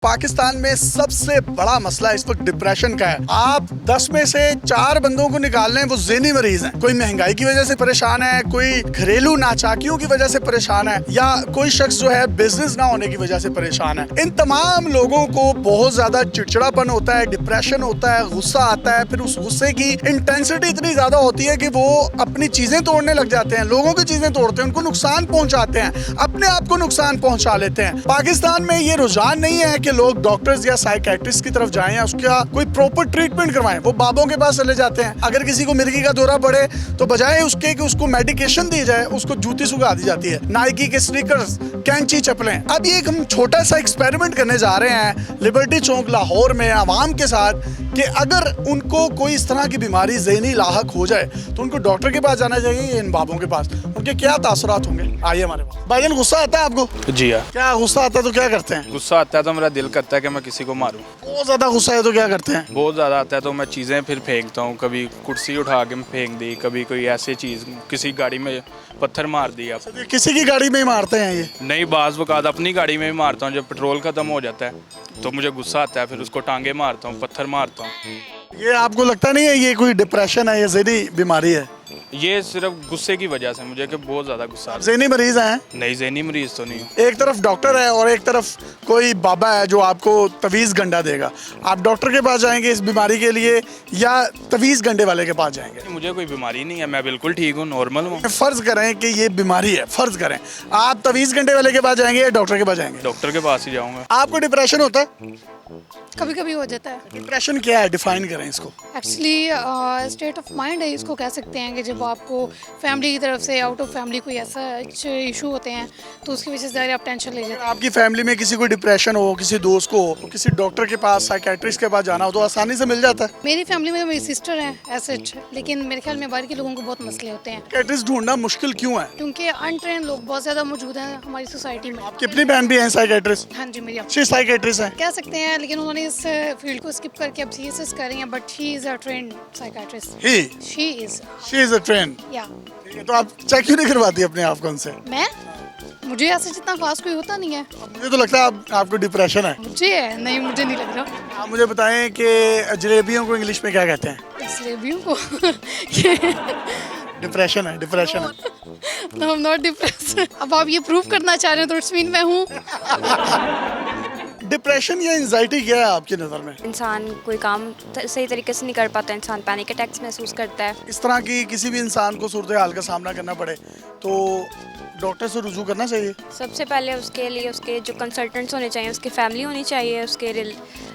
पाकिस्तान में सबसे बड़ा मसला इस वक्त डिप्रेशन का है। आप 10 में से 4 बंदों को निकाल लें वो ज़हनी मरीज हैं। कोई महंगाई की वजह से परेशान है, कोई घरेलू नाचाकियों की वजह से परेशान है, या कोई शख्स जो है बिजनेस ना होने की वजह से परेशान है। इन तमाम लोगों को बहुत ज्यादा चिड़चिड़ापन होता है, डिप्रेशन होता है, गुस्सा आता है। फिर उस गुस्से की इंटेंसिटी इतनी ज्यादा होती है कि वो अपनी चीजें तोड़ने लग जाते हैं, लोगों की चीजें तोड़ते हैं, उनको नुकसान पहुंचाते हैं, अपने आप को नुकसान पहुंचा लेते हैं। पाकिस्तान में ये रुझान नहीं है कि लोग डॉक्टर्स या साइकेट्रिस्ट की तरफ जाएं या उसका कोई प्रॉपर ट्रीटमेंट करवाएं। वो बाबों के पास चले जाते हैं। अगर किसी को मिर्गी का दौरा पड़े तो बजाय उसके कि उसको मेडिकेशन दी जाए, उसको जूती सुगा दी जाती है, नाइकी के स्नीकर्स, कैंची चप्पलें। अब ये एक हम छोटा सा एक्सपेरिमेंट करने जा रहे हैं लिबर्टी चौक लाहौर में आवाम के साथ कि अगर उनको कोई इस तरह की बीमारी ज़हनी लाहक हो जाए तो उनको डॉक्टर के पास जाना चाहिए या इन बाबों के पास, उनके क्या तासुरात होंगे। आइए हमारे पास। भाईजान गुस्सा आता है आपको? जी हाँ। क्या गुस्सा आता है तो क्या करते हैं? गुस्सा आता है तो मेरा दिल करता है कि मैं किसी को मारूं। बहुत ज्यादा गुस्सा है तो क्या करते हैं? बहुत ज़्यादा आता है तो मैं चीज़ें फिर फेंकता हूँ। कभी कुर्सी उठा के फेंक दी, कभी कोई ऐसी चीज़, किसी गाड़ी में पत्थर मार दिया। किसी की गाड़ी में ही मारते हैं ये? नहीं, बाज़ वक़ात अपनी गाड़ी में भी मारता हूँ। जब पेट्रोल ख़त्म हो जाता है तो मुझे गुस्सा आता है, फिर उसको टांगे मारता हूँ, पत्थर मारता हूँ। ये आपको लगता नहीं है ये कोई डिप्रेशन है, ये ज़हनी बीमारी है? ये सिर्फ गुस्से की वजह से मुझे कि बहुत ज़्यादा गुस्सा आता ज़हनी मरीज हैं? है। नहीं, ज़हनी मरीज़ तो नहीं। एक तरफ डॉक्टर है और एक तरफ कोई बाबा है जो आपको तवीज़ गंडा देगा। आप डॉक्टर के पास जाएंगे इस बीमारी के लिए या तवीज़ गंडे वाले के पास जाएंगे? मुझे कोई बीमारी नहीं है, मैं बिल्कुल ठीक हूँ, नॉर्मल हूँ। फर्ज करें कि ये बीमारी है, फर्ज करें आप तवीज़ गंडे वाले के पास जाएंगे या डॉक्टर के पास जाएंगे? डॉक्टर के पास ही जाऊँगा। आपको डिप्रेशन होता है? कभी कभी हो जाता है। डिप्रेशन क्या है, डिफाइन करें इसको। एक्चुअली स्टेट ऑफ माइंड है, इसको कह सकते हैं कि जब आपको फैमिली की तरफ से आउट ऑफ फैमिली कोई ऐसा इशू होते हैं तो उसकी वजह से ज़्यादा आप टेंशन ले जाते हैं। आपकी फैमिली में किसी को डिप्रेशन हो, किसी दोस्त को हो, किसी डॉक्टर के पास, साइकेट्रिस्ट के पास जाना हो तो आसानी से मिल जाता है? मेरी फैमिली में तो मेरी सिस्टर है ऐसे, लेकिन मेरे ख्याल में बाहर के लोगों को बहुत मसले होते हैं साइकेट्रिस्ट ढूंढना मुश्किल क्यों है? क्योंकि अनट्रेन लोग बहुत ज़्यादा मौजूद हैं हमारी सोसाइटी में। आपकी अपनी बहन भी है साइकेट्रिस्ट? हाँ जी, मेरी अच्छी साइकेट्रिस्ट है कह सकते हैं, लेकिन उन्होंने इस फील्ड को स्किप करके अब सीएसएस कर रही हैं, but she is a trained psychiatrist. She is a train. या तो आप चेक क्यों नहीं करवाती अपने आप को उनसे? मैं मुझे ऐसे जितना खास कोई होता नहीं है। मुझे तो लगता है आपको डिप्रेशन है। मुझे है नहीं, मुझे नहीं लग रहा। आप मुझे बताएं कि जलेबियों को इंग्लिश में क्या कहते हैं? जलेबियों को डिप्रेशन है, डिप्रेशन है। No, I'm not depressed. अब आप ये प्रूव करना चाह रहे हैं तो इट्स मीन मैं हूँ। डिप्रेशन या एंजाइटी क्या है आपकी नज़र में? इंसान कोई काम सही तरीके से नहीं कर पाता, इंसान पैनिक अटैक्स महसूस करता है। इस तरह की किसी भी इंसान को सूरत हाल का सामना करना पड़े तो डॉक्टर से रुजू करना चाहिए। सबसे पहले उसके लिए उसके जो कंसल्टेंट्स होने चाहिए, उसकी फैमिली होनी चाहिए, उसके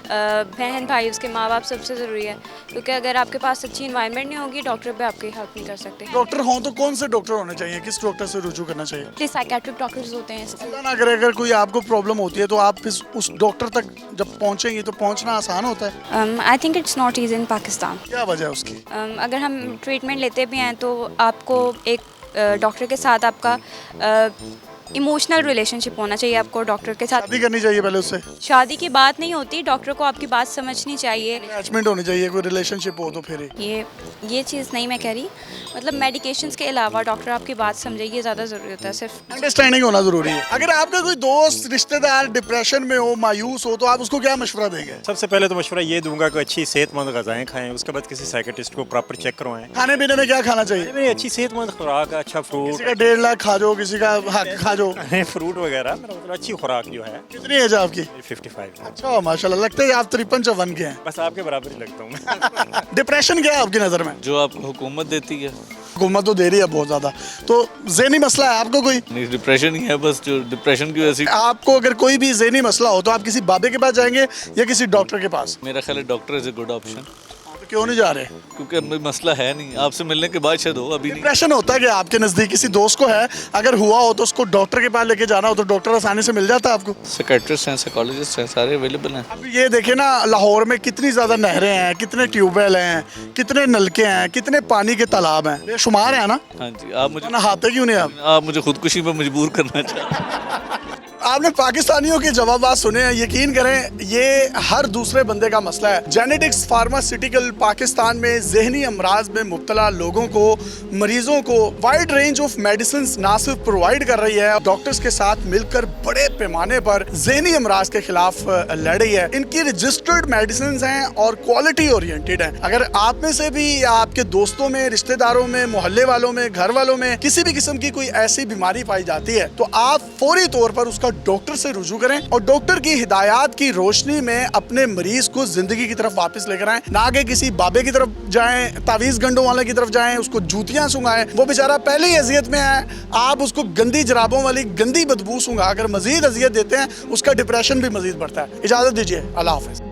बहन भाई, उसके माँ बाप सबसे ज़रूरी है, क्योंकि अगर आपके पास अच्छी इन्वायरमेंट नहीं होगी डॉक्टर भी आपकी हेल्प नहीं कर सकते। डॉक्टर हों तो कौन से डॉक्टर होने चाहिए, किस डॉक्टर से रुजू करना चाहिए? साइकेट्रिक डॉक्टर्स होते हैं। पता ना करे अगर कोई आपको प्रॉब्लम होती है तो आप उस डॉक्टर तक जब पहुंचेंगे तो पहुंचना आसान होता है? I think it's not easy in Pakistan. क्या वजह है उसकी? अगर हम ट्रीटमेंट लेते भी हैं तो आपको एक डॉक्टर के साथ आपका इमोशनल रिलेशनशिप होना चाहिए। आपको डॉक्टर के साथ शादी करनी चाहिए पहले उससे? शादी की बात नहीं होती, डॉक्टर को आपकी बात समझनी चाहिए। अटैचमेंट होनी चाहिए, कोई रिलेशनशिप हो तो फिर ये चीज़ नहीं मैं कह रही, मतलब मेडिकेशंस के अलावा डॉक्टर आपकी बात समझे, ये ज़्यादा ज़रूरी होता है। सिर्फ अंडरस्टैंडिंग होना ज़रूरी है। अगर आपका कोई दोस्त रिश्तेदार डिप्रेशन में हो, मायूस हो, तो आप उसको क्या मशवरा देंगे? सबसे पहले तो मशवरा ये दूंगा कि अच्छी सेहतमंद ग़िज़ाएं खाएं, उसके बाद किसी साइकेट्रिस्ट को प्रॉपर चेक करवाएं। खाने पीने में क्या खाना चाहिए? मेरी अच्छी सेहतमंद खुराक, अच्छा फ्रूट। किसी का 1.5 लाख खा जाओ, किसी का हक खा जाओ, फ्रूट वगैरह, मतलब अच्छी खुराक जो है। कितनी एज है आपकी? 55। अच्छा माशाल्लाह, लगता है आप 53-54 के हैं। बस आपके बराबर ही लगता हूँ मैं। डिप्रेशन क्या है आपकी नज़र में? जो आपको हुकूमत देती है। हुकूमत तो दे रही है बहुत ज़्यादा, तो ज़हनी मसला है आपको कोई? नहीं, डिप्रेशन ही है बस, जो डिप्रेशन की वजह से। आपको अगर कोई भी ज़हनी मसला हो तो आप किसी बाबे के पास जाएंगे या किसी डॉक्टर के पास? मेरा ख्याल है doctor is a good option. तो क्यों नहीं जा रहे? क्योंकि अब मसला है नहीं, आपसे मिलने के बाद शायद हो, अभी नहीं। डिप्रेशन होता है कि आपके नज़दीक किसी दोस्त को है, अगर हुआ हो तो उसको डॉक्टर के पास लेके जाना हो तो डॉक्टर आसानी से मिल जाता है आपको? साइकेट्रिस्ट हैं, साइकोलॉजिस्ट हैं, सारे अवेलेबल हैं। अब ये देखे ना, लाहौर में कितनी ज़्यादा नहरें हैं, कितने ट्यूबवेल हैं, कितने नलके हैं, कितने पानी के तालाब हैं, बेशुमार है ना? हाँ जी, आप मुझे नहाते क्यों नहीं आप? मुझे खुदकुशी में मजबूर करना चाहते हैं। आपने पाकिस्तानियों के जवाब सुने हैं, यकीन करें ये हर दूसरे बंदे का मसला है। जेनेटिक्स फार्मास्यूटिकल पाकिस्तान में जहनी अमराज में मुब्तला लोगों को, मरीजों को वाइड रेंज ऑफ मेडिसिन ना सिर्फ प्रोवाइड कर रही है, डॉक्टर्स के साथ मिलकर बड़े पैमाने पर जहनी अमराज के खिलाफ लड़ रही है। इनकी रजिस्टर्ड मेडिसिन हैं और क्वालिटी ओरिएंटेड हैं। अगर आप में से भी या आपके दोस्तों में, रिश्तेदारों में, मोहल्ले वालों में, घर वालों में किसी भी किस्म की कोई ऐसी बीमारी पाई जाती है तो आप फौरी तौर पर उसका डॉक्टर से रुजू करें और डॉक्टर की हिदायत की रोशनी में अपने मरीज को जिंदगी की तरफ वापस लेकर आएं, ना कि किसी बाबे की तरफ जाएं, तावीज गंडों वाले की तरफ जाएं, उसको जूतियां सुंघाएं। वो बेचारा पहले ही अजियत में है, आप उसको गंदी जराबों वाली गंदी बदबू सुंघा कर मजीद अजियत देते हैं, उसका डिप्रेशन भी मजीद बढ़ता है। इजाजत दीजिए, अल्लाह हाफिज।